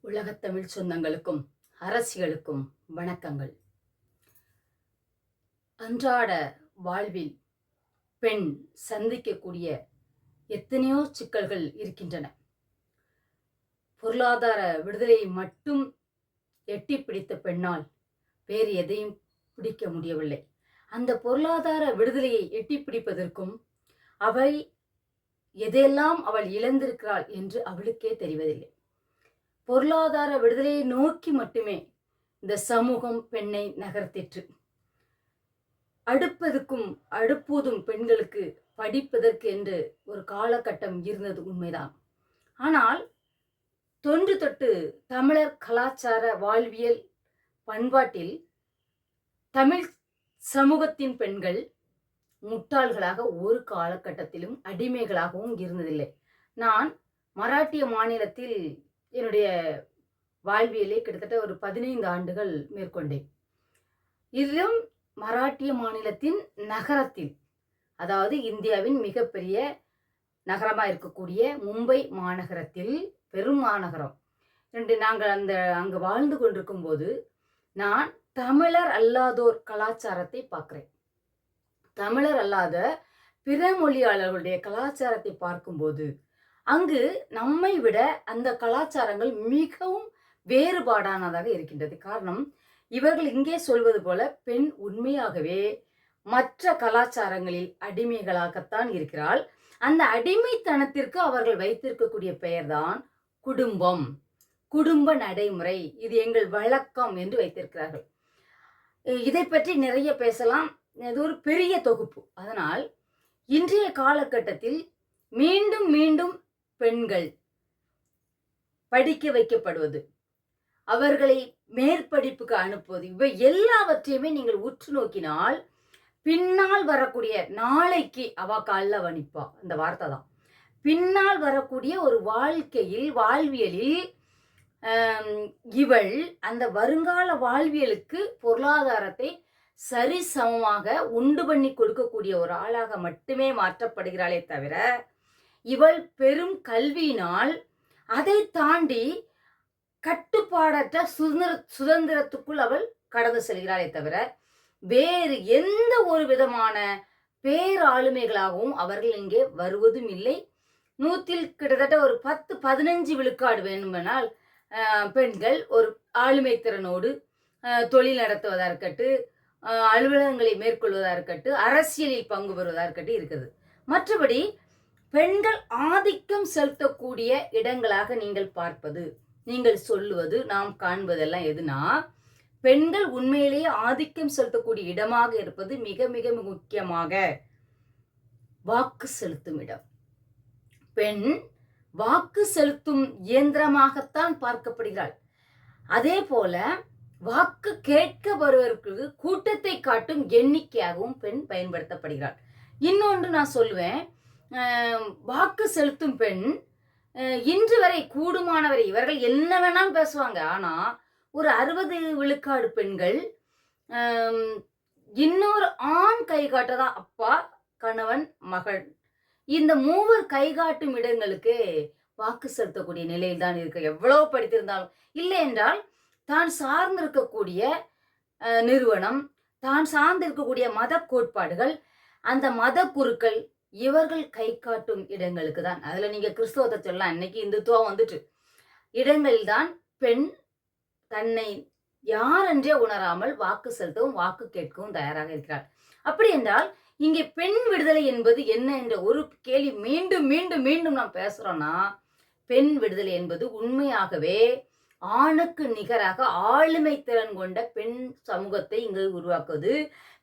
உலகத்தமிழ் சொந்தங்களுக்கும் அரசியலுக்கும் வணக்கங்கள். அன்றாட வாழ்வில் பெண் சந்திக்கக்கூடிய எத்தனையோ சிக்கல்கள் இருக்கின்றன. பொருளாதார விடுதலையை மட்டும் எட்டி பிடித்த பெண்ணால் வேறு எதையும் பிடிக்க முடியவில்லை. அந்த பொருளாதார விடுதலையை எட்டி பிடிப்பதற்கும் எதையெல்லாம் அவள் இழந்திருக்கிறாள் என்று அவளுக்கே தெரிவதில்லை. பொருளாதார விடுதலையை நோக்கி மட்டுமே இந்த சமூகம் பெண்ணை நகர்த்திற்று. அடுப்பூதும் பெண்களுக்கு படிப்பதற்கு என்று ஒரு காலகட்டம் இருந்தது உண்மைதான். ஆனால் தொன்று தொட்டு தமிழர் கலாச்சார வாழ்வியல் பண்பாட்டில் தமிழ் சமூகத்தின் பெண்கள் முட்டாள்களாக ஒரு காலகட்டத்திலும் அடிமைகளாகவும் இருந்ததில்லை. நான் மராட்டிய மாநிலத்தில் என்னுடைய வாழ்வியலை கிட்டத்தட்ட ஒரு 15 ஆண்டுகள் மேற்கொண்டேன். இதிலும் மராட்டிய மாநிலத்தின் நகரத்தில், அதாவது இந்தியாவின் மிகப்பெரிய நகரமாக இருக்கக்கூடிய மும்பை மாநகரத்தில், பெரும் மாநகரம், நாங்கள் அங்கு வாழ்ந்து கொண்டிருக்கும் போது நான் தமிழர் அல்லாதோர் கலாச்சாரத்தை பார்க்கிறேன். தமிழர் அல்லாத பிற மொழியாளர்களுடைய கலாச்சாரத்தை பார்க்கும்போது அங்கு நம்மை விட அந்த கலாச்சாரங்கள் மிகவும் வேறுபாடானதாக இருக்கின்றது. காரணம், இவர்கள் இங்கே சொல்வது போல பெண் உண்மையாகவே மற்ற கலாச்சாரங்களில் அடிமைகளாகத்தான் இருக்கிறாள். அந்த அடிமைத்தனத்திற்கு அவர்கள் வைத்திருக்கக்கூடிய பெயர்தான் குடும்பம், குடும்ப நடைமுறை, இது எங்கள் வழக்கம் என்று வைத்திருக்கிறார்கள். இதை பற்றி நிறைய பேசலாம், இது ஒரு பெரிய தொகுப்பு. அதனால் இன்றைய காலகட்டத்தில் மீண்டும் மீண்டும் பெண்கள் படிக்க வைக்கப்படுவது, அவர்களை மேற்படிப்புக்கு அனுப்புவது, இவை எல்லாவற்றையுமே நீங்கள் உற்று நோக்கினால் பின்னால் வரக்கூடிய நாளைக்கு அவ காலில் வனிப்பா, அந்த வார்த்தை தான். பின்னால் வரக்கூடிய ஒரு வாழ்வியலில் இவள் அந்த வருங்கால வாழ்வியலுக்கு பொருளாதாரத்தை சரிசமமாக உண்டு பண்ணி கொடுக்கக்கூடிய ஒரு ஆளாக மட்டுமே மாற்றப்படுகிறாளே தவிர, இவள் பெரும் கல்வியினால் அதை தாண்டி கட்டுப்பாடற்ற சுதந்திரத்துக்குள் அவள் கடந்து செல்கிறாளே தவிர வேறு எந்த ஒரு விதமான பேராளுமைகளாகவும் அவர்கள் இங்கே வருவதும் இல்லை. 100ல் கிட்டத்தட்ட ஒரு 10-15 விழுக்காடு வேணுமெனால் பெண்கள் ஒரு ஆளுமை திறனோடு தொழில் நடத்துவதாக இருக்கட்டும், அலுவலகங்களை மேற்கொள்வதாக இருக்கட்டும், அரசியலில் பங்கு பெறுவதாக இருக்கட்டும் இருக்குது. மற்றபடி பெண்கள் ஆதிக்கம் செலுத்தக்கூடிய இடங்களாக நீங்கள் பார்ப்பது, நீங்கள் சொல்லுவது, நாம் காண்பதெல்லாம் எதுனா, பெண்கள் உண்மையிலேயே ஆதிக்கம் செலுத்தக்கூடிய இடமாக இருப்பது மிக மிக முக்கியமாக வாக்கு செலுத்தும் இடம். பெண் வாக்கு செலுத்தும் இயந்திரமாகத்தான் பார்க்கப்படுகிறாள். அதே போல வாக்கு கேட்க வருவதற்கு கூட்டத்தை காட்டும் எண்ணிக்கையாகவும் பெண் பயன்படுத்தப்படுகிறாள். இன்னொன்று நான் சொல்லுவேன், வாக்கு செலுத்தும் பெண் இன்று வரை கூடுமானவரை இவர்கள் என்ன வேணாலும் பேசுவாங்க. ஆனால் ஒரு 60 விழுக்காடு பெண்கள் இன்னொரு ஆண் கை காட்டதான், அப்பா, கணவன், மகள், இந்த மூவர் கைகாட்டும் இடங்களுக்கு வாக்கு செலுத்தக்கூடிய நிலையில் தான் இருக்கு. எவ்வளவு படித்திருந்தாலும் இல்லை என்றால் தான் சார்ந்திருக்கக்கூடிய நிறுவனம், தான் சார்ந்திருக்கக்கூடிய மத கோட்பாடுகள், அந்த மத குருக்கள், இவர்கள் கை காட்டும் இடங்களுக்கு தான். அதுல நீங்க கிறிஸ்தவத்தை சொல்லலாம், இன்னைக்கு இந்துத்துவம் வந்துட்டு இடங்களில் தான் பெண் தன்னை யாரென்றே உணராமல் வாக்கு செலுத்தவும் வாக்கு கேட்கவும் தயாராக இருக்கிறார். அப்படி என்றால் இங்கே பெண் விடுதலை என்பது என்ன என்ற ஒரு கேள்வி மீண்டும் மீண்டும் மீண்டும் நாம் பேசுறோம்னா, பெண் விடுதலை என்பது உண்மையாகவே ஆணுக்கு நிகராக ஆளுமை திறன் கொண்ட பெண் சமூகத்தை இங்கு உருவாக்குவது.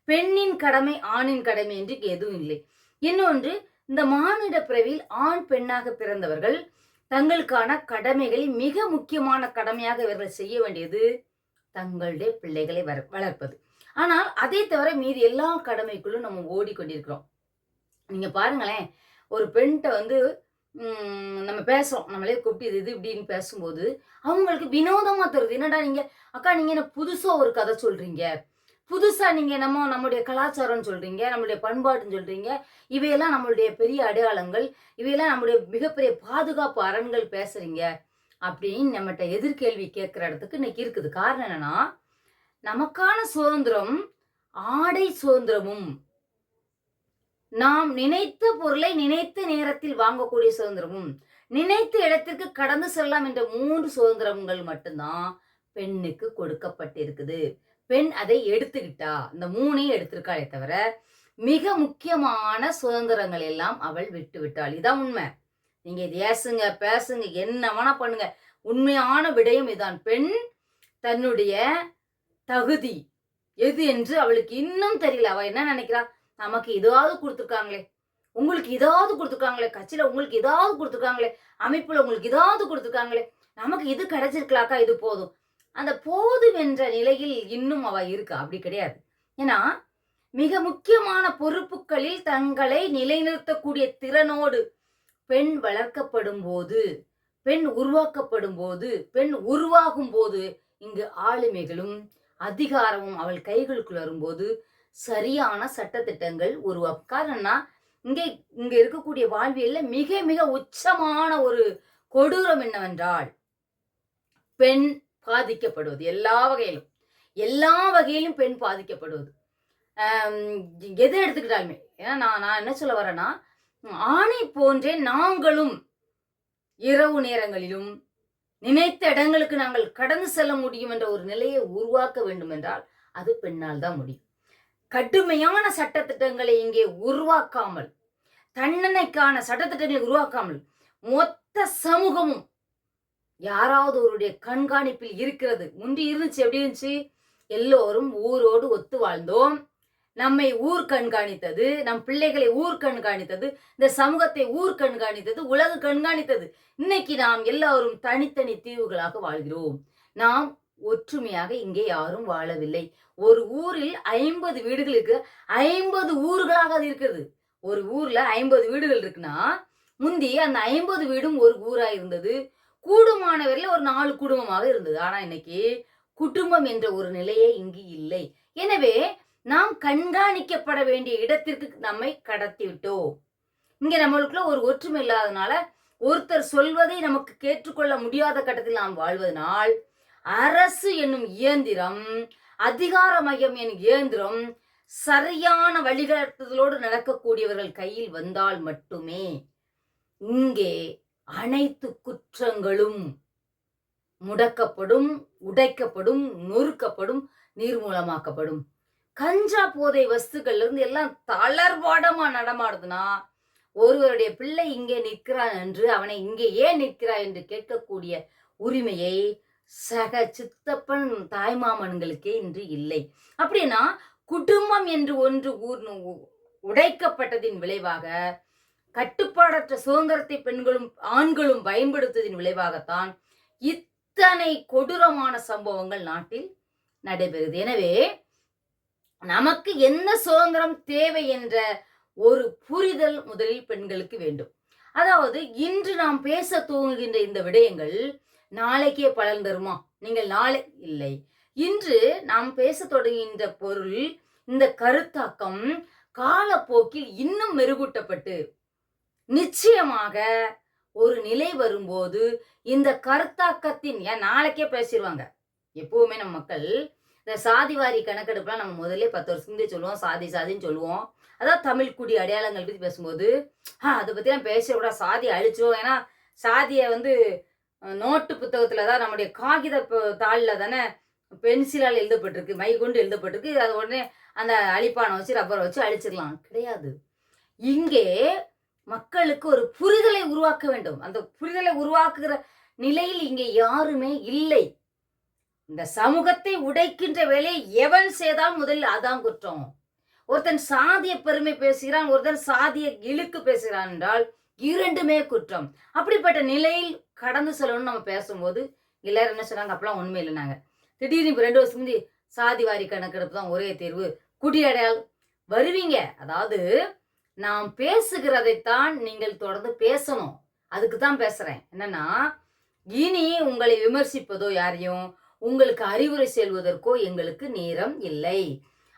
பெண்ணின் கடமை ஆணின் கடமை என்று எதுவும் இல்லை. இன்னொன்று, இந்த மானிட பிறவியில் ஆண் பெண்ணாக பிறந்தவர்கள் தங்களுக்கான கடமைகளை, மிக முக்கியமான கடமையாக இவர்கள் செய்ய வேண்டியது தங்களுடைய பிள்ளைகளை வளர்ப்பது. ஆனால் அதை தவிர மீதி எல்லா கடமைக்குள்ளும் நம்ம ஓடிக்கொண்டிருக்கிறோம். நீங்க பாருங்களேன், ஒரு பெண்கிட்ட நம்ம பேசுறோம், நம்மளே கூப்பிட்டு இது இப்படின்னு பேசும்போது அவங்களுக்கு வினோதமா தருது. என்னடா நீங்க அக்கா, நீங்க என்ன புதுசா ஒரு கதை சொல்றீங்க, புதுசா நீங்க நம்முடைய கலாச்சாரம்னு சொல்றீங்க, நம்மளுடைய பண்பாடுன்னு சொல்றீங்க, இவையெல்லாம் நம்மளுடைய பெரிய அடையாளங்கள், இவையெல்லாம் நம்முடைய மிகப்பெரிய பாதுகாப்பு அரண்கள் பேசுறீங்க அப்படின்னு நம்மகிட்ட எதிர்கேள்வி கேட்கிற இடத்துக்கு இன்னைக்கு இருக்குது. காரணம் என்னன்னா, நமக்கான சுதந்திரம் ஆடை சுதந்திரமும், நாம் நினைத்த பொருளை நினைத்த நேரத்தில் வாங்கக்கூடிய சுதந்திரமும், நினைத்த இடத்திற்கு கடந்து செல்லலாம் என்ற 3 சுதந்திரங்கள் மட்டும்தான் பெண்ணுக்கு கொடுக்கப்பட்டிருக்குது. பெண் அதை எடுத்துக்கிட்டா, இந்த 3ஐயும் எடுத்திருக்காளே தவிர, மிக முக்கியமான சுதந்திரங்கள் எல்லாம் அவள் விட்டு விட்டாள். இதான் உண்மை. நீங்க இது ஏசுங்க, பேசுங்க, என்ன வேணா பண்ணுங்க. உண்மையான விடயம் இதான். பெண் தன்னுடைய தகுதி எது என்று அவளுக்கு இன்னும் தெரியல. அவ என்ன நினைக்கிறா? நமக்கு ஏதாவது கொடுத்துருக்காங்களே, உங்களுக்கு ஏதாவது கொடுத்துருக்காங்களே, கட்சியில உங்களுக்கு ஏதாவது கொடுத்துருக்காங்களே, அமைப்புல உங்களுக்கு ஏதாவது கொடுத்துருக்காங்களே, நமக்கு இது கிடைச்சிருக்கலாக்கா, இது போதும். அந்த போதும் என்ற நிலையில் இன்னும் அவ இருக்கா. அப்படி கிடையாது. ஏன்னா மிக முக்கியமான பொறுப்புகளில் தங்களை நிலைநிறுத்தக்கூடிய திறனோடு பெண் வளர்க்கப்படும் போது, பெண் உருவாக்கப்படும் போது, பெண் உருவாகும் போது இங்கு ஆளுமைகளும் அதிகாரமும் அவள் கைகளுக்குள் வரும்போது சரியான சட்டத்திட்டங்கள் உருவாக்கும். காரணம்னா இங்க இருக்கக்கூடிய வாழ்வியல்ல மிக மிக உச்சமான ஒரு கொடூரம் என்னவென்றால், பெண் பாதிக்கப்படுவது. எல்லா வகையிலும் பெண் பாதிக்கப்படுவது. எதை எடுத்துக்கிட்டாலுமே. ஏன்னா நான் என்ன சொல்ல வரேன்னா, ஆணை போன்றே நாங்களும் இரவு நேரங்களிலும் நினைத்த இடங்களுக்கு நாங்கள் கடந்து செல்ல முடியும் என்ற ஒரு நிலையை உருவாக்க வேண்டும் என்றால் அது பெண்ணால் தான் முடியும். கடுமையான சட்டத்திட்டங்களை இங்கே உருவாக்காமல், தண்டனைக்கான சட்டத்திட்டங்களை உருவாக்காமல், மொத்த சமூகமும் யாராவது ஒருடைய கண்காணிப்பில் இருக்கிறது. முந்தி இருந்துச்சு. எப்படி இருந்துச்சு? எல்லோரும் ஊரோடு ஒத்து வாழ்ந்தோம். நம்மை ஊர் கண்காணித்தது, நம் பிள்ளைகளை ஊர் கண்காணித்தது, இந்த சமூகத்தை ஊர் கண்காணித்தது, உலகு கண்காணித்தது. இன்னைக்கு நாம் எல்லாரும் தனித்தனி தீவுகளாக வாழ்கிறோம். நாம் ஒற்றுமையாக இங்கே யாரும் வாழவில்லை. ஒரு ஊரில் 50 வீடுகள் இருக்கு. 50 ஊர்களாக அது இருக்கிறது. ஒரு ஊர்ல 50 வீடுகள் இருக்குன்னா, முந்தி அந்த 50 வீடும் ஒரு ஊரா இருந்தது. கூடுமானவரில் ஒரு 4 குடும்பமாக இருந்தது. ஆனா இன்னைக்கு குடும்பம் என்ற ஒரு நிலையே இங்கு இல்லை. எனவே நாம் கண்காணிக்கப்பட வேண்டிய இடத்திற்கு நம்மை கடத்தி விட்டோம். இங்க நம்மளுக்குள்ள ஒரு ஒற்றுமை இல்லாதனால, ஒருத்தர் சொல்வதை நமக்கு கேட்டுக்கொள்ள முடியாத கட்டத்தில் நாம் வாழ்வதனால், அரசு என்னும் இயந்திரம், அதிகார மையம் என்னும் இயந்திரம் சரியான வழிகாட்டுதலோடு நடக்கக்கூடியவர்கள் கையில் வந்தால் மட்டுமே இங்கே அனைத்து குற்றங்களும் முடக்கப்படும், உடைக்கப்படும், நொறுக்கப்படும், நீர்மூலமாக்கப்படும். கஞ்சா போதை வஸ்துக்கள்ல இருந்து எல்லாம் தளர்வாடமா நடமாடுதுன்னா, ஒருவருடைய பிள்ளை இங்கே நிற்கிறான் என்று அவனை இங்கே ஏன் நிற்கிறாய் என்று கேட்கக்கூடிய உரிமையை சக சித்தப்பன் தாய்மாமன்களுக்கே இன்று இல்லை. அப்படின்னா குடும்பம் என்று ஒன்று உடைக்கப்பட்டதின் விளைவாக, கட்டுப்பாடற்ற சுதந்திரத்தை பெண்களும் ஆண்களும் பயன்படுத்துவதின் விளைவாகத்தான் இத்தனை கொடூரமான சம்பவங்கள் நாட்டில் நடைபெறுது. எனவே நமக்கு என்ன சுதந்திரம் தேவை என்ற ஒரு புரிதல் முதலில் பெண்களுக்கு வேண்டும். அதாவது இன்று நாம் பேச துவங்குகின்ற இந்த விடயங்கள் நாளைக்கே பலன் தருமா? நீங்கள் நாளை இல்லை, இன்று நாம் பேச தொடங்குகின்ற பொருள், இந்த கருத்தாக்கம் காலப்போக்கில் இன்னும் மெருகூட்டப்பட்டு நிச்சயமாக ஒரு நிலை வரும்போது இந்த கருத்தாக்கத்தின் நாளைக்கே பேசிடுவாங்க. எப்பவுமே நம்ம மக்கள் இந்த சாதிவாரி கணக்கெடுப்புலாம் நம்ம முதல்ல 10 வருஷத்துலேயே சொல்லுவோம். சாதின்னு சொல்லுவோம். அதாவது தமிழ் குடி அடையாளங்கள் பற்றி பேசும்போது அதை பற்றிலாம் பேசக்கூட சாதி அழிச்சோம். ஏன்னா சாதியை நோட்டு புத்தகத்தில் தான், நம்முடைய காகித தாளில் தானே பென்சிலால் எழுதப்பட்டிருக்கு, மை கொண்டு எழுதப்பட்டிருக்கு. அது உடனே அந்த அழிப்பானை வச்சு ரப்பரை வச்சு அழிச்சிடலாம். கிடையாது. இங்கே மக்களுக்கு ஒரு புரிதலை உருவாக்க வேண்டும். அந்த புரிதலை உருவாக்குகிற நிலையில் இங்கே யாருமே இல்லை. இந்த சமூகத்தை உடைக்கின்ற வேலையை எவன் செய்தால் முதலில் அதான் குற்றம். ஒருத்தன் சாதிய பெருமை பேசுகிறான், ஒருத்தன் சாதிய இழுக்கு பேசுகிறான் என்றால் இரண்டுமே குற்றம். அப்படிப்பட்ட நிலையில் கடந்து செல்லணும்னு நம்ம பேசும்போது எல்லாரும் என்ன சொன்னாங்க? அப்பெல்லாம் உண்மை இல்லைனாங்க. திடீர்னு இப்போ 2 வருஷம் முந்தி சாதி வாரி கணக்கெடுப்பு தான் ஒரே தேர்வு, குடியடையால் வருவீங்க. அதாவது நாம் பேசுகிறதைத்தான் நீங்கள் தொடர்ந்து பேசணும். அதுக்கு தான் பேசுறேன். என்னன்னா, இனி உங்களை விமர்சிப்பதோ, யாரையும் உங்களுக்கு அறிவுரை செல்வதற்கோ எங்களுக்கு நேரம் இல்லை.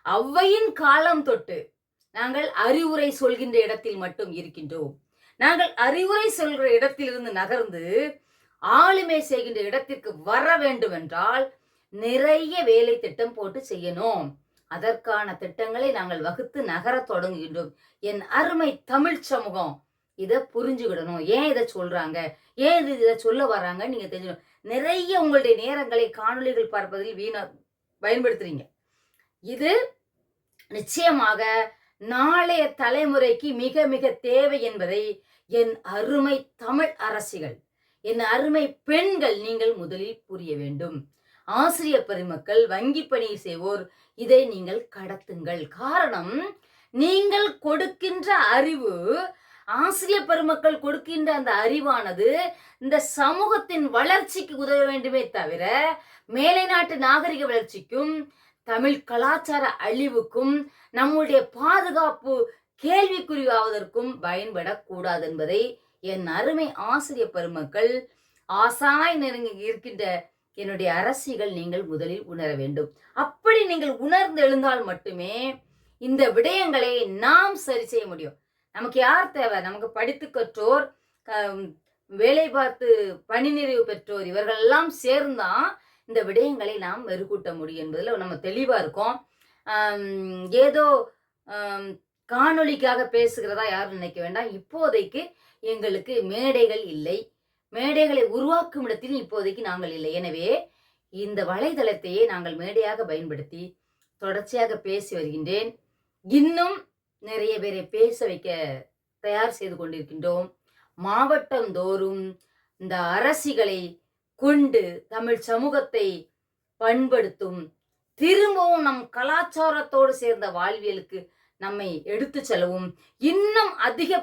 அவ்வையின் காலம் தொட்டு நாங்கள் அறிவுரை சொல்கின்ற இடத்தில் மட்டும் இருக்கின்றோம். நாங்கள் அறிவுரை சொல்கிற இடத்திலிருந்து நகர்ந்து ஆளுமை செய்கின்ற இடத்திற்கு வர வேண்டும் என்றால் நிறைய வேலை திட்டம் போட்டு செய்யணும். அதற்கான திட்டங்களை நாங்கள் வகுத்து நகரத் தொடங்குகின்றோம். என் அருமை தமிழ் சமூகம் இத புரிஞ்சுக்கிடணும். ஏன் இத சொல்றாங்க? ஏன் இத சொல்ல வராங்கன்னு நீங்க தெரிஞ்சுக்கணும். நிறைய உங்களுடைய நேரங்களை காணொளிகள் பார்ப்பதில் பயன்படுத்துறீங்க. இது நிச்சயமாக நாளைய தலைமுறைக்கு மிக மிக தேவை என்பதை என் அருமை தமிழ் அரசிகள், என் அருமை பெண்கள் நீங்கள் முதலில் புரிய வேண்டும். ஆசிரியர் பெருமக்கள், வங்கி பணி செய்வோர் இதை நீங்கள் கடத்துங்கள். காரணம், நீங்கள் கொடுக்கின்ற அறிவு, ஆசிரியர் பெருமக்கள் கொடுக்கின்ற அந்த அறிவானது இந்த சமூகத்தின் வளர்ச்சிக்கு உதவ வேண்டுமே தவிர மேலை நாட்டு நாகரிக வளர்ச்சிக்கும் தமிழ் கலாச்சார அழிவுக்கும் நம்முடைய பாதுகாப்பு கேள்விக்குறியாவதற்கும் பயன்படக்கூடாது என்பதை என் அருமை ஆசிரியர் பெருமக்கள், ஆசாய் நெருங்கி இருக்கின்ற என்னுடைய அரசிகள் நீங்கள் முதலில் உணர வேண்டும். அப்படி நீங்கள் உணர்ந்து எழுந்தால் மட்டுமே இந்த விடயங்களை நாம் சரி செய்ய முடியும். நமக்கு யார் தேவை? நமக்கு படித்து கற்றோர், வேலை பார்த்து பணி நிறைவு பெற்றோர், இவர்கள் எல்லாம் சேர்ந்தான் இந்த விடயங்களை நாம் மெருகூட்ட முடியும் என்பதில் நம்ம தெளிவா இருக்கோம். ஏதோ காணொளிக்காக பேசுகிறதா யாரும் நினைக்க வேண்டாம். இப்போதைக்கு எங்களுக்கு மேடைகள் இல்லை. மேடைகளை உருவாக்கும் இடத்தில் இப்போதைக்கு நாங்கள் இல்லை. எனவே இந்த வலைதளத்தையே நாங்கள் மேடையாக பயன்படுத்தி தொடர்ச்சியாக பேசி வருகின்றேன். இன்னும் நிறைய பேரை பேச வைக்க தயார் செய்து கொண்டிருக்கின்றோம். மாவட்டம் தோறும் இந்த அரசிகளை கொண்டு தமிழ் சமூகத்தை பண்படுத்தும், திரும்பவும் நம் கலாச்சாரத்தோடு சேர்ந்த வாழ்வியலுக்கு நம்மை எடுத்து செல்லவும், இன்னும் அதிக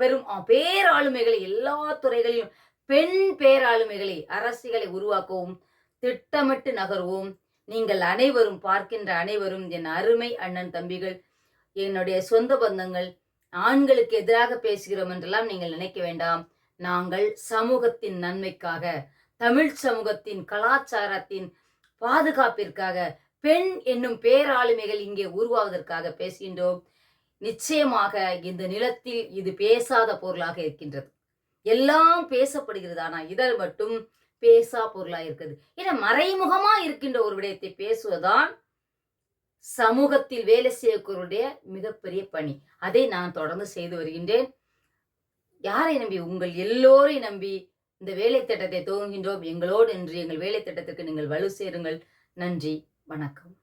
பெரும் பேராளுமைகளை எல்லா துறைகளிலும் பெண் பேராளுமைகளை அரசிகளை உருவாக்கவும் திட்டமிட்டு நகர்வோம். நீங்கள் அனைவரும், பார்க்கின்ற அனைவரும், என் அருமை அண்ணன் தம்பிகள், என்னுடைய சொந்த பந்தங்கள், ஆண்களுக்கு எதிராக பேசுகிறோம் என்றெல்லாம் நீங்கள் நினைக்க வேண்டாம். நாங்கள் சமூகத்தின் நன்மைக்காக, தமிழ் சமூகத்தின் கலாச்சாரத்தின் பாதுகாப்பிற்காக, பெண் என்னும் பேராளுமைகள் இங்கே உருவாவதற்காக பேசுகின்றோம். நிச்சயமாக இந்த நிலத்தில் இது பேசாத பொருளாக இருக்கின்றது. எல்லாம் பேசப்படுகிறது, ஆனா இதழ் மட்டும் பேசா பொருளா இருக்குது. ஏன்னா மறைமுகமா இருக்கின்ற ஒரு விடயத்தை பேசுவதுதான் சமூகத்தில் வேலை செய்யக்கூடிய மிகப்பெரிய பணி. அதை நான் தொடர்ந்து செய்து வருகின்றேன். யாரை நம்பி? உங்கள் எல்லோரையும் நம்பி இந்த வேலை திட்டத்தை துவங்குகின்றோம். எங்களோடு இன்று எங்கள் வேலை திட்டத்திற்கு நீங்கள் வலு சேருங்கள். நன்றி, வணக்கம்.